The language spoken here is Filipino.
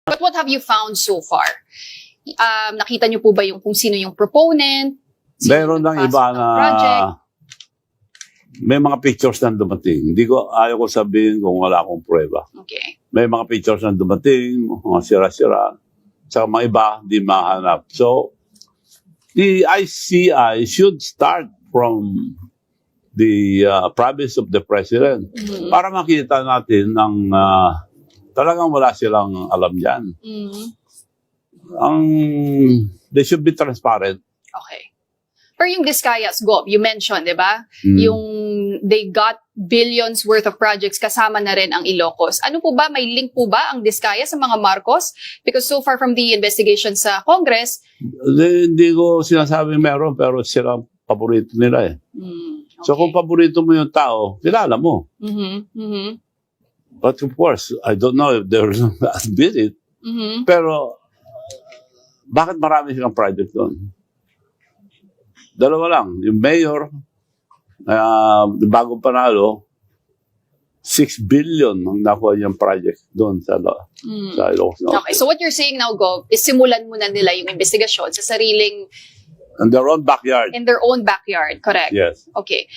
But what have you found so far? Nakita niyo po ba yung kung sino yung proponent? Sino Meron ng nagpasok iba ng na project? may mga pictures na dumating. Ayaw ko sabihin kung wala akong prueba. Okay. May mga pictures na dumating, mga sira-sira. Sa mga iba, di mahanap. So, the ICI should start from the province of the president para makita natin ng talagang wala silang alam dyan. They should be transparent. Okay. Pero yung Discayas Gov, you mentioned, di ba? Yung they got billions worth of projects, kasama na rin ang Ilocos. Ano po ba? May link po ba ang Discayas sa mga Marcos? Because so far from the investigation sa Congress, Hindi ko sinasabing meron, pero silang paborito nila eh. okay. So kung paborito mo yung tao, kilala mo. But of course, I don't know if they're admit it. Pero bakit marami silang project doon? Dalawa lang. Yung mayor, bagong panalo, 6 billion ang nakuha niyang project doon sa Ilocos Norte. Okay, so what you're saying now, Gov, is simulan muna nila yung investigasyon sa sariling, In their own backyard. in their own backyard, correct? Yes. Okay.